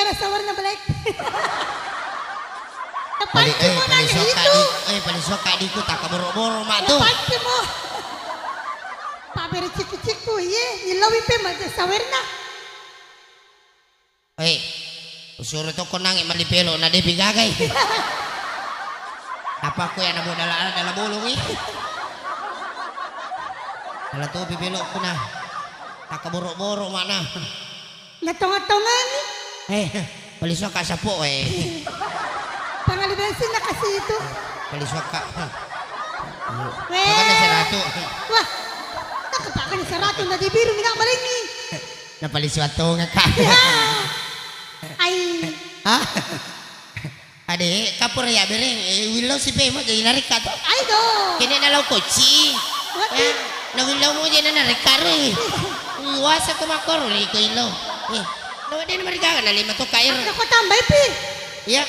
Era sawarna balik. Balik Panci mo nanya itu. Palisok kadi ko tak kaboro-boro mak tu. Panci mo. Pabere ciku-ciku ye, nilawi pe maja sawarna. Usuro to ko nang malipelo na de bigagay. Apa ko yan abo dala bulong Dala to bibelo ko na. Tak kaboro-boro mana. Natonga-tongan. Palisok ka sa po Pangalibensin na kasi itu. Palisok ka. Weh. Makan na sa rato. Wah. Nakapakan sa rato na di biru minang malingi. Napaliswato nga ka. Ay. Ha? Ade, kapur ya bereng. Wilaw si Pema jadi narik ka to. Ay do. Kini nalaw koci. Na wilaw mo jadi narik ka rin. Iwasa ko makor rin ko ilaw. Nawa din naman ka na lima to kair. Ako tambay pi. Iya.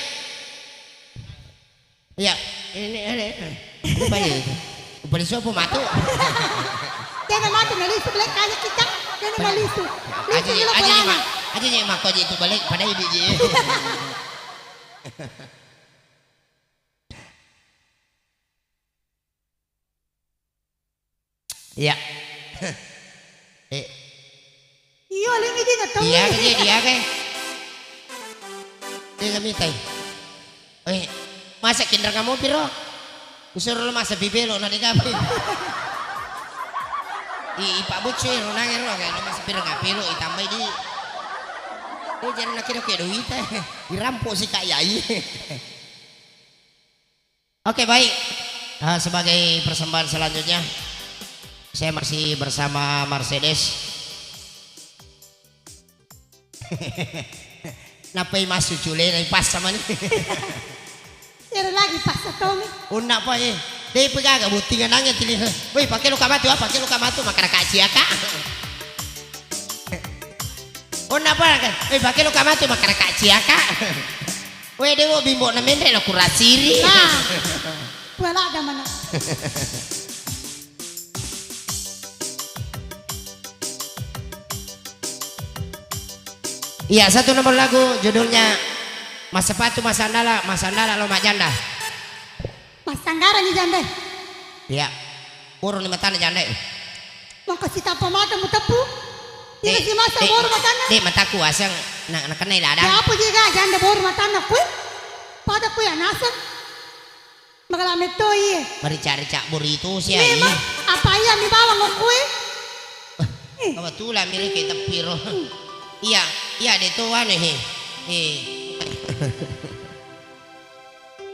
Iya. Ini. Ano ba yun? Upaliswa po mato. Kaya naman ito naliso balik kaya kita. Kaya naman naliso. Liso nila pala na. Aja niya mako itu balik pada ini je. Iya. Iyo, aling hindi na tawi. Dia ke. Dia kami tay. Masa kinder kamu piro? Usur lo masa bibelo na di kami. Ipabot siya, runangin ro, kaya naman sa pirang apelo, itambay di. Jangan nak kira duit dirampo si Kak Yai. Oke baik, sebagai persembahan selanjutnya saya masih bersama Mercedes. Napai masuk jule dari pas sama nih. Pero lagi pas atau nih? Unak apa Dia pegang butingan nangis tili. Woi, pakai luka batu makan kaji ya kak. Oh napa kan? Pakai luka batu makan kaji ya kak. Woi, dia mau bimbo na mende lo kurasiri. Nah, wala ada mana? Iya, satu nomor lagu judulnya Mas Sepatu Mas Sandala lo mak janda. Mas Sanggara ni janda. Iya. Urun ni mata ni janda. Mau kasih tapa mata mu tepu. Tidak si masa bor matana. Dek mataku asang nak kena ladang. Ya apa juga janda bor matana ku? Pada ku ya nasan. Magala meto iya. Merica-rica burito siya. Memang apa iya mi bawa mo ku? Kebetulan mirip kita piro. Iya dia tu ane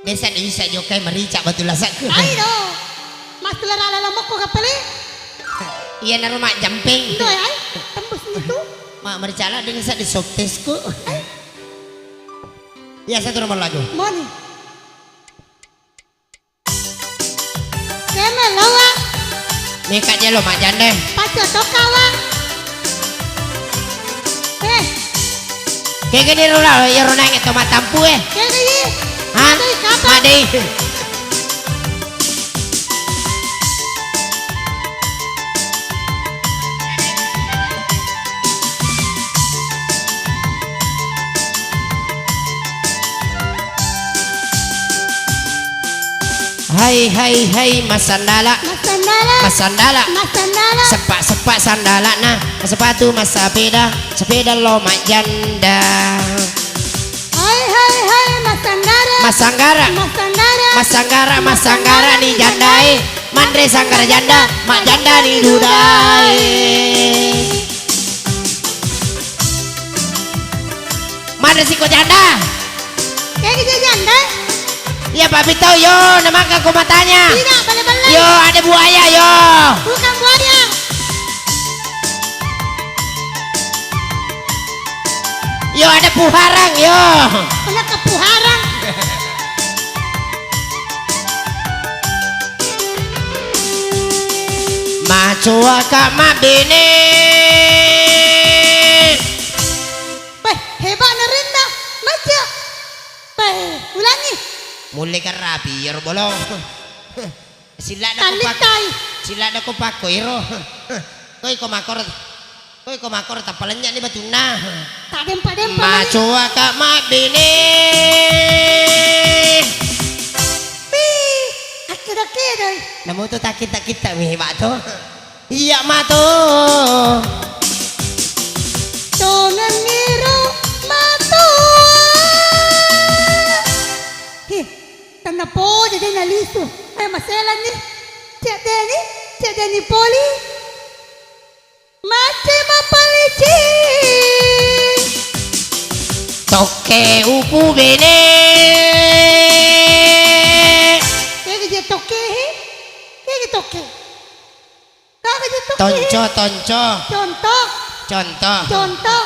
Desa bisa jokai merica betul lasak. Ayo. Mas tular ala lamok ko kapali. Iya na rumah jamping. Itu ay. Tembus itu. Mak merica lah dengan sa di soktesku. Iya satu nomor lagu. Moni. Keme lawa. Mikatnya lo mak janda. Paco tokawa. Kayak gini rula ya runang itu matampu Kayak gini. Hah? Madai. Hai Mas Sandala. Sepak sandala nah sepatu Mas sepeda lo mak janda. Hai Mas Sanggara nih jandai. Mandre Sanggara janda, mak janda nih dudai. Mandre siko janda. Kayak gitu janda. Iya Papi tahu yo, nama aku matanya. Tidak, balik-balik. Yo, ada buaya yo. Bukan buaya. Yo, ada puharang yo. Ada kepuharang. Macua kak mabini. Hebat nerinda. Maca. Ulangi. Mulai kan rapi ya bolong. Sila Talitai. ada ko pako iro. Koi ko makor. Koy kumakor tapalanya ni batuna. Tak dempa-dempa. Macua kak mak bini. Wih, akhir-akhir. Namu tu tak kita mi mak tu. Iya mak tu. Jangan ngiru matu. Heh, tanda po jadi nalisu. Masalah ni. Cik Deni poli. Macam apa licin. Toke upu bini. Kayak je toke. Kayak toke. Kayak je toke. Tonco. Contoh.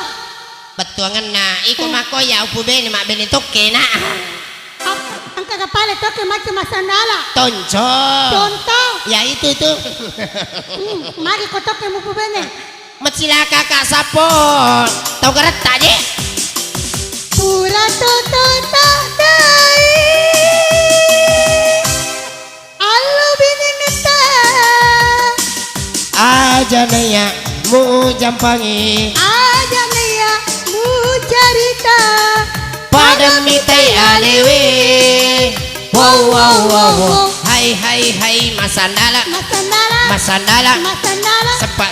Betuangan na iko mako ya upu bini mak bini toke na. Ang kagapala toke macam masandala. Tonco. Contoh. Ya itu. Mari ko toke mo po bene. Macilaka kak sapot. Tau karat tadi? Pura toto dai. Allo biningeta. Aja naya mu jampangi. Aja nia mu cerita. Pada mitai alewe. Wow. Hai masandala. Masandala.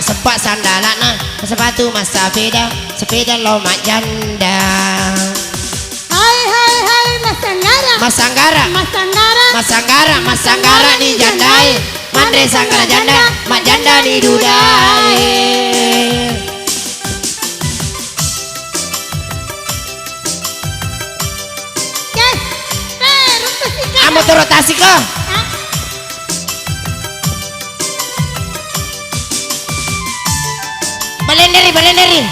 Sepak sandala na. Sepatu mas sepeda lo mak janda. Hai Masanggara di jandai. Mandre sanggara janda, mak janda di dudai. Yes. Rotasi. Amo tu rotasi ko. Balenderi.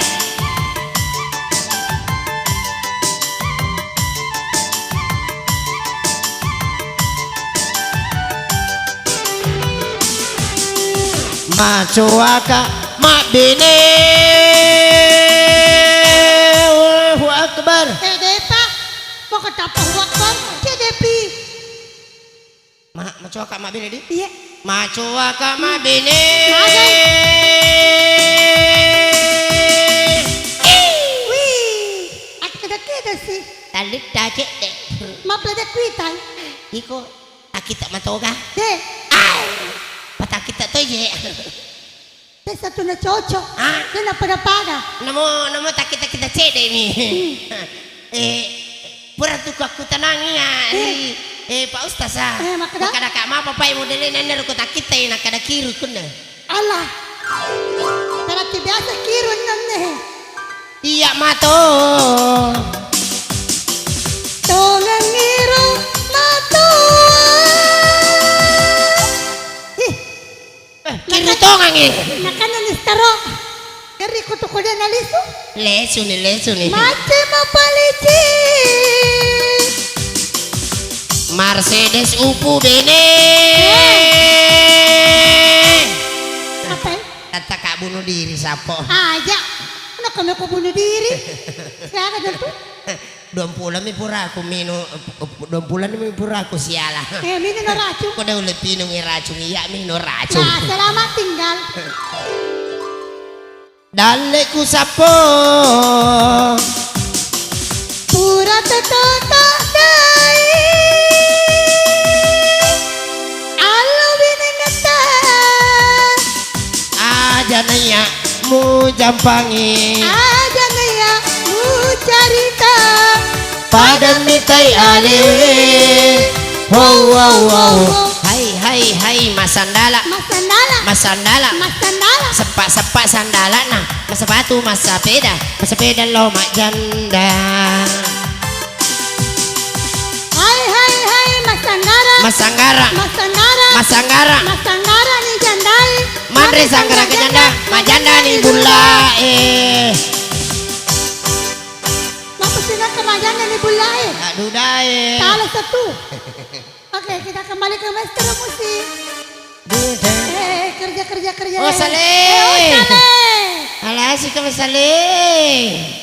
Macuaka mak bini. Allahu Akbar. Depa. Mau ketapa wakbar. Depi. Macuaka mak bini di? Iya. Macuaka mak bini. Sih. Talit dacek dek. Maplada kuitai. Iko takita matoga. Deh. Patakita to je. Desa tu na cocok. Dia na pada. Namo takita kita cede mi. Pura tu aku tenangi ya. Pak Ustaz ah. Makada kak ma papai modelnya nenek ko takita ina kada kiru kunna. Allah. Berarti biasa kiru nanne. Iya mato. Tolong ngiru matu. Kiru tongang eh. Nakanan istaro. Kari kutu ko dia nalisu. Lesu ni. Macam apa licin. Mercedes upu bene. Apa? Kata kak bunuh diri sapo. Aja. Anak kami ko bunuh diri. Siapa tu? 20 mi pura aku minu 20 mi pura aku siala. Minum racun. Kau dah udah pinung racun iya minum racun. Nah, selamat tinggal. Daleku sapo. Pura tetata dai. Allo biningeta. Aja naya mu jampangi. Aja nia mu cerita. Pada mitai alewe. Wow. Hai masandala. Sepak sandala na. Sepatu mas sepeda lo mak janda. Hai Masanggara ni jandai. Mandre sanggara ke janda, mak janda ni bula Apa sih nak kemajana ni bulai? Aduh dae. Salah satu. Oke, kita kembali ke master musik. Kerja. Oh, Saleh. Alah, si kamu Saleh.